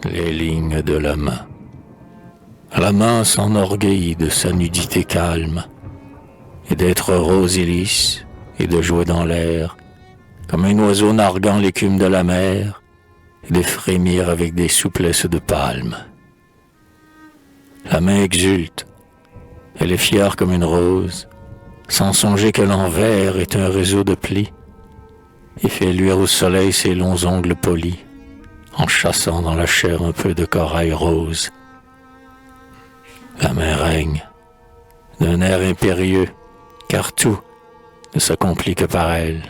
les lignes de la main. La main s'enorgueillit de sa nudité calme, et d'être rose et lisse, et de jouer dans l'air, comme un oiseau narguant l'écume de la mer, et de frémir avec des souplesses de palme. La main exulte, elle est fière comme une rose, sans songer que l'envers est un réseau de plis, et fait luire au soleil ses longs ongles polis, en chassant dans la chair un peu de corail rose. La main règne, d'un air impérieux, car tout ne s'accomplit que par elle.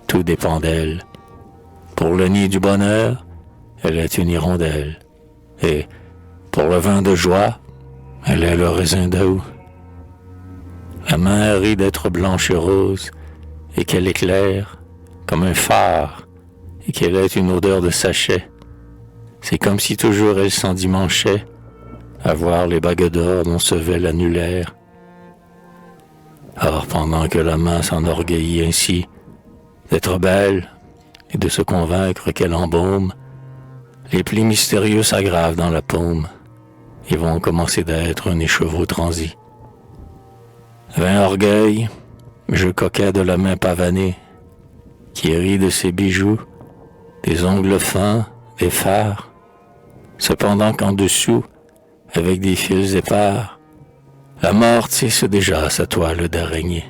Tout dépend d'elle. Pour le nid du bonheur, elle est une hirondelle. Et pour le vin de joie, elle est le raisin d'août. La main rit d'être blanche et rose, et qu'elle éclaire comme un phare, et qu'elle ait une odeur de sachet. C'est comme si toujours elle s'endimanchait à voir les bagues d'or dont se vêt l'annulaire. Or, pendant que la main s'enorgueillit ainsi d'être belle et de se convaincre qu'elle embaume, les plis mystérieux s'aggravent dans la paume et vont commencer d'être un écheveau transi. Vain orgueil, jeu coquet de la main pavanée, qui rit de ses bijoux, des ongles fins, des fards, cependant qu'en dessous, avec des fils épars, la mort tisse déjà sa toile d'araignée.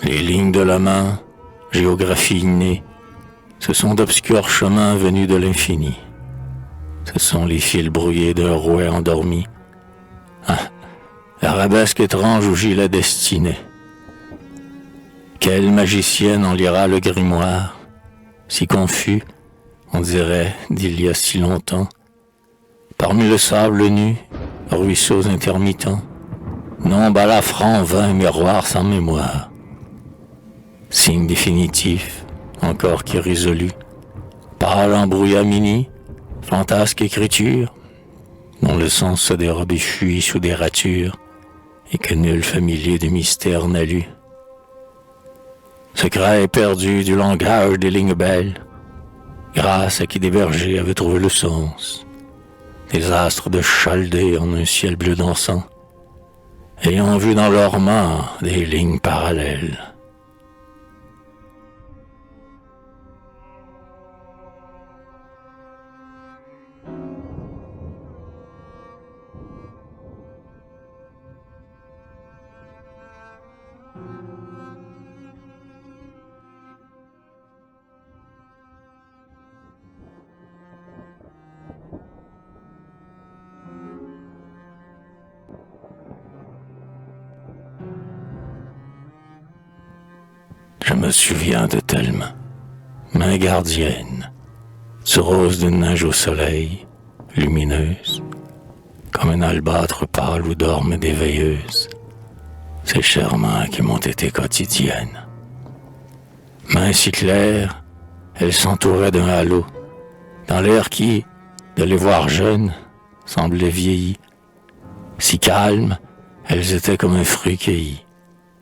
Les lignes de la main, géographie innée, ce sont d'obscurs chemins venus de l'infini. Ce sont les fils brouillés d'un rouet endormi. Arabesque étrange où gît la destinée. Quelle magicienne en lira le grimoire, si confus, on dirait, d'il y a si longtemps. Parmi le sable nu, ruisseaux intermittents, nom balafrant vain miroir sans mémoire. Signe définitif, encore qu'irrésolu, pâle embrouillamini, fantasque écriture, dont le sens se dérobe et fuit sous des ratures, et que nul familier du mystère n'a lu. Secret perdu du langage des lignes belles, grâce à qui des bergers avaient trouvé le sens, des astres de Chaldée en un ciel bleu dansant, ayant vu dans leurs mains des lignes parallèles. Je me souviens de telles mains gardiennes, ce rose d'une neige au soleil, lumineuse, comme un albâtre pâle où dorment des veilleuses, ces chères mains qui m'ont été quotidiennes. Mains si claires, elles s'entouraient d'un halo, dans l'air qui, de les voir jeunes, semblait vieilli. Si calmes, elles étaient comme un fruit cueilli,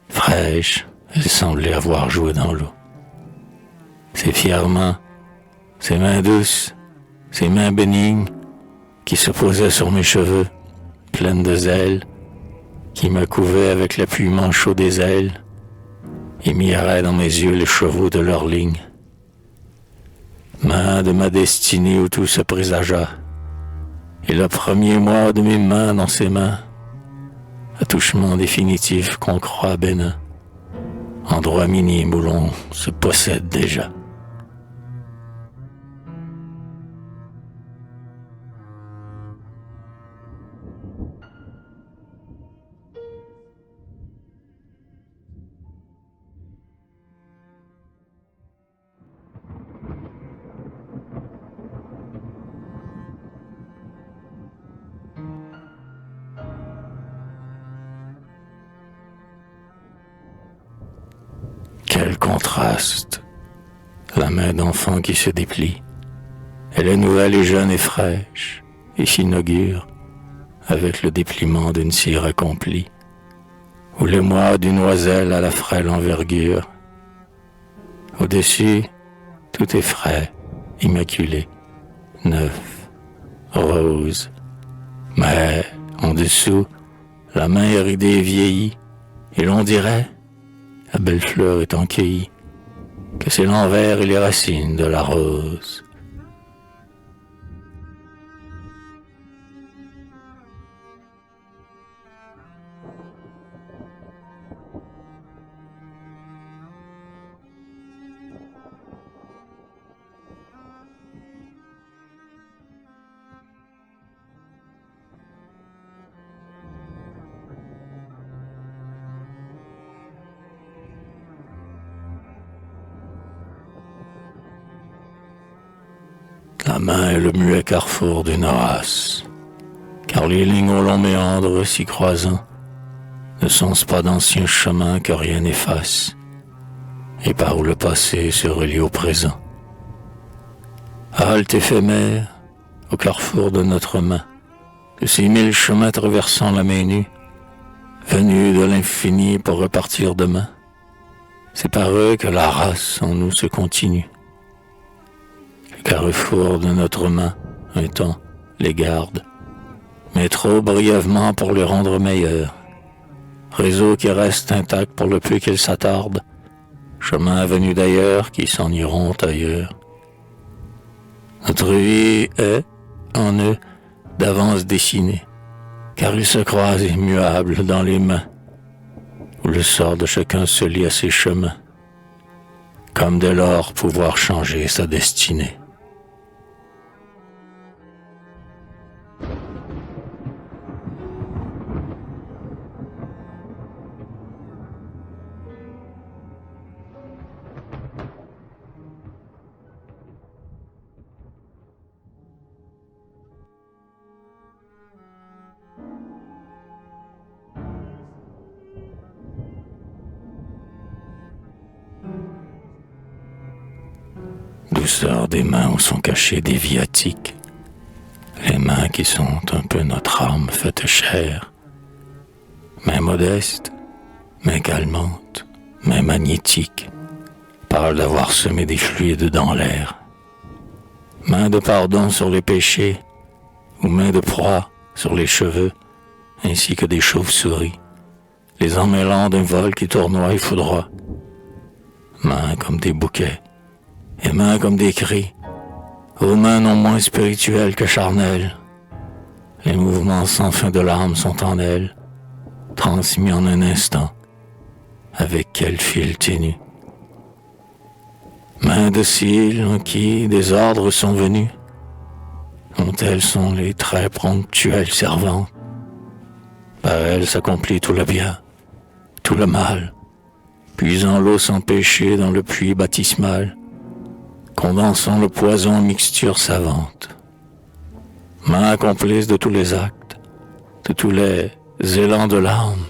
fraîches, elles semblaient avoir joué dans l'eau. Ces fières mains, ces mains douces, ces mains bénignes, qui se posaient sur mes cheveux, pleines de zèle, qui me couvaient avec l'appuyement chaud des ailes, et miraient dans mes yeux les chevaux de leurs lignes. Mains de ma destinée où tout se présagea, et le premier mois de mes mains dans ses mains, attouchement définitif qu'on croit bénin, endroit minime où l'on se possède déjà. vaste, la main d'enfant qui se déplie. Elle est nouvelle et jeune et fraîche, et s'inaugure avec le dépliement d'une cire accomplie, ou l'émoi d'une oiselle à la frêle envergure. Au-dessus, tout est frais, immaculé, neuf, rose, mais en dessous, la main est ridée et vieillie, et l'on dirait, la belle fleur étant cueillie, que c'est l'envers et les racines de la rose. La main est le muet carrefour d'une race, car les lignes aux longs méandres s'y croisant ne sont pas d'anciens chemins que rien n'efface, et par où le passé se relie au présent. Halte éphémère, au carrefour de notre main, de ces 1000 chemins traversant la main nue, venus de l'infini pour repartir demain, c'est par eux que la race en nous se continue. Le carrefour de notre main, un temps, les garde, mais trop brièvement pour les rendre meilleurs. Réseau qui reste intact pour le peu qu'ils s'attardent, chemins venus d'ailleurs qui s'en iront ailleurs. Notre vie est, en eux, d'avance dessinée, car ils se croisent immuables dans les mains, où le sort de chacun se lie à ses chemins, comme dès lors pouvoir changer sa destinée. Douceur des mains où sont cachés des viatiques, les mains qui sont un peu notre âme faite chair, mains modestes, mains calmantes, mains magnétiques, parlent d'avoir semé des fluides dans l'air, mains de pardon sur les péchés, ou mains de proie sur les cheveux, ainsi que des chauves-souris, les emmêlant d'un vol qui tournoie et foudroie, mains comme des bouquets, et mains comme des cris, aux mains non moins spirituelles que charnelles. Les mouvements sans fin de l'âme sont en elles, transmis en un instant, avec quel fil ténu. Mains dociles en qui des ordres sont venus, dont elles sont les très promptuelles servantes. Par elles s'accomplit tout le bien, tout le mal, puisant l'eau sans péché dans le puits baptismal, condensant le poison en mixture savante. Mains complices de tous les actes, de tous les élans de l'âme,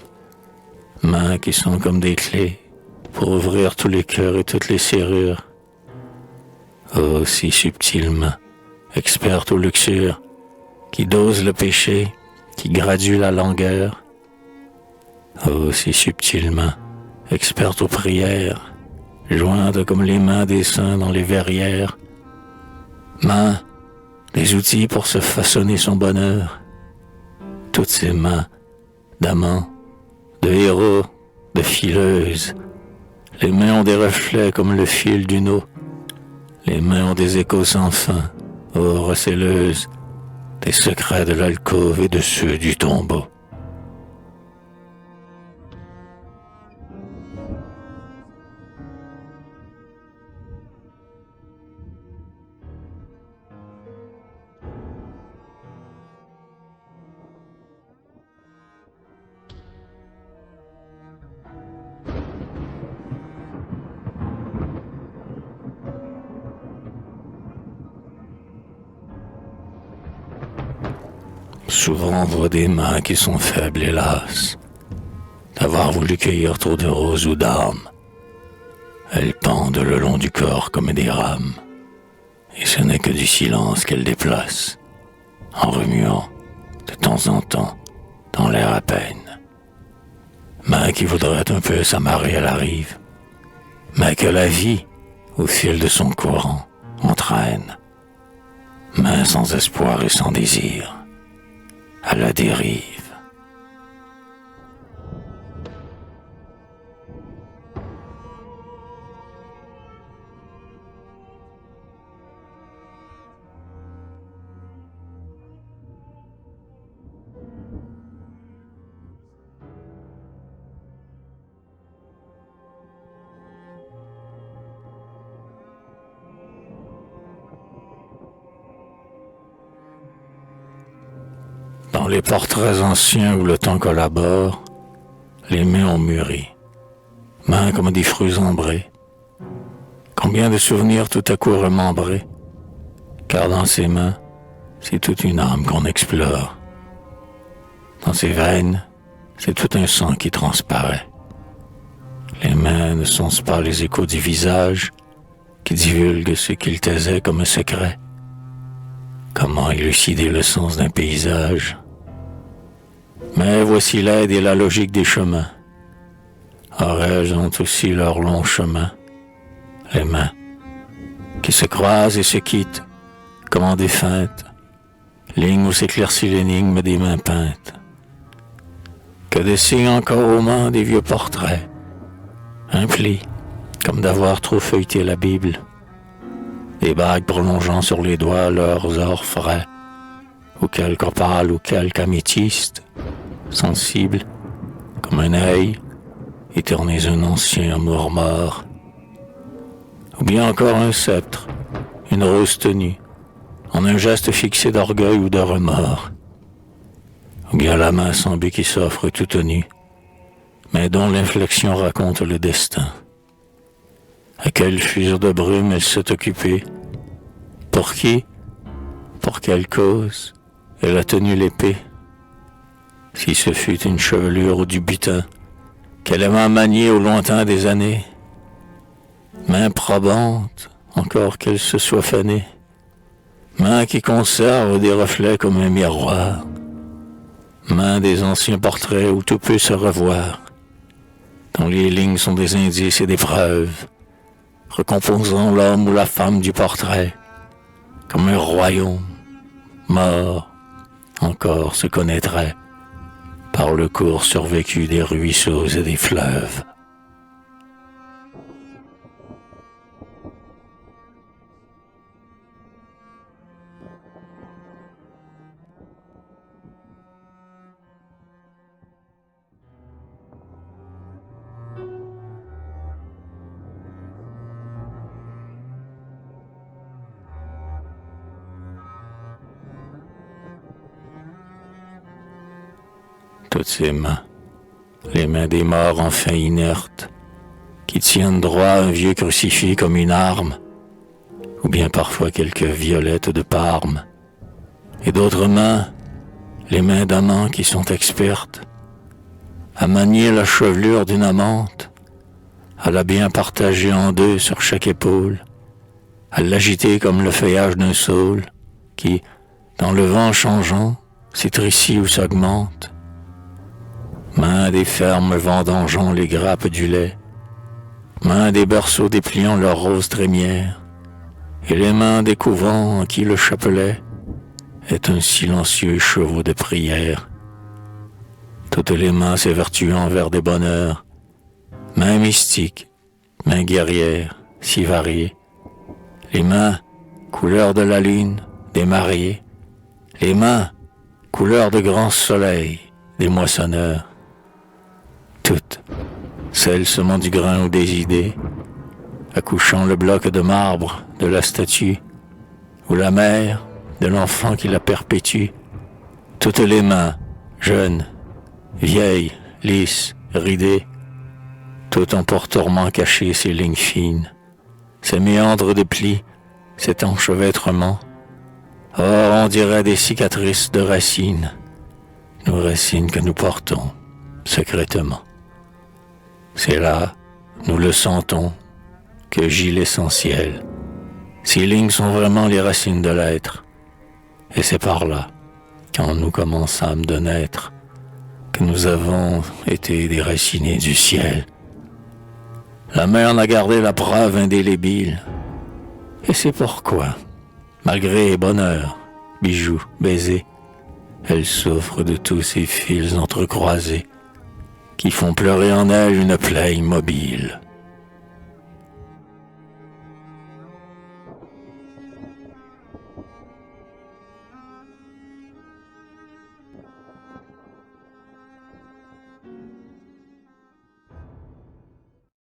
mains qui sont comme des clés pour ouvrir tous les cœurs et toutes les serrures. Oh, si subtilement, experte aux luxures, qui dose le péché, qui gradue la langueur. Oh, si subtilement, experte aux prières, jointes comme les mains des saints dans les verrières. Mains, les outils pour se façonner son bonheur. Toutes ces mains d'amants, de héros, de fileuses. Les mains ont des reflets comme le fil d'une eau. Les mains ont des échos sans fin, ô recéleuses, des secrets de l'alcôve et de ceux du tombeau. Souvent on voit des mains qui sont faibles, hélas, d'avoir voulu cueillir trop de roses ou d'âmes, Elles pendent le long du corps comme des rames, et ce n'est que du silence qu'elles déplacent, en remuant, de temps en temps, dans l'air à peine. Main qui voudrait un peu s'amarrer à la rive, mais que la vie, au fil de son courant, entraîne. Main sans espoir et sans désir, à la dérive. Dans les portraits anciens où le temps collabore, les mains ont mûri, mains comme des fruits ambrés. Combien de souvenirs tout à coup remembrés, car dans ces mains, c'est toute une âme qu'on explore. Dans ces veines, c'est tout un sang qui transparaît. Les mains ne sont pas les échos du visage qui divulguent ce qu'ils taisaient comme un secret. Comment élucider le sens d'un paysage? Mais voici l'aide et la logique des chemins. Or elles ont aussi leur long chemin, les mains, qui se croisent et se quittent, comme en défunte, ligne où s'éclaircit l'énigme des mains peintes. Que de signes encore aux mains des vieux portraits, un pli, comme d'avoir trop feuilleté la Bible, des bagues prolongeant sur les doigts leurs ors frais, ou quelque opale ou quelque améthyste, sensible, comme un œil, éternise un ancien amour mort. Ou bien encore un sceptre, une rose tenue, en un geste fixé d'orgueil ou de remords. Ou bien la main sans but qui s'offre toute nue, mais dont l'inflexion raconte le destin. À quelle fuir de brume elle s'est occupée? Pour qui? Pour quelle cause? Elle a tenu l'épée. Si ce fut une chevelure ou du butin, qu'elle aima manier au lointain des années, main probante, encore qu'elle se soit fanée, main qui conserve des reflets comme un miroir, main des anciens portraits où tout peut se revoir, dont les lignes sont des indices et des preuves, recomposant l'homme ou la femme du portrait, comme un royaume, mort, encore se connaîtrait, par le cours survécu des ruisseaux et des fleuves. Toutes ces mains, les mains des morts enfin inertes, qui tiennent droit un vieux crucifix comme une arme, ou bien parfois quelques violettes de Parme, et d'autres mains, les mains d'amants qui sont expertes, à manier la chevelure d'une amante, à la bien partager en deux sur chaque épaule, à l'agiter comme le feuillage d'un saule, qui, dans le vent changeant, s'étrécit ou s'augmente. Main des fermes vendangeant les grappes du lait, main des berceaux dépliant leurs roses trémières, et les mains des couvents en qui le chapelet est un silencieux écheveau de prière. Toutes les mains s'évertuant vers des bonheurs, mains mystiques, mains guerrières, si variées, les mains, couleur de la lune, des mariés, les mains, couleur de grand soleil, des moissonneurs, toutes, celles semant du grain ou des idées, accouchant le bloc de marbre de la statue, ou la mère de l'enfant qui la perpétue, toutes les mains, jeunes, vieilles, lisses, ridées, toutes en pourtourment caché ces lignes fines, ces méandres de plis, cet enchevêtrement. Or, on dirait des cicatrices de racines, nos racines que nous portons secrètement. C'est là, nous le sentons, que gît l'essentiel. Ces lignes sont vraiment les racines de l'être. Et c'est par là, quand nous commençâmes de naître, que nous avons été déracinés du ciel. La mer n'a gardé la preuve indélébile. Et c'est pourquoi, malgré bonheur, bijoux, baisers, elle souffre de tous ces fils entrecroisés qui font pleurer en elle une plaie immobile.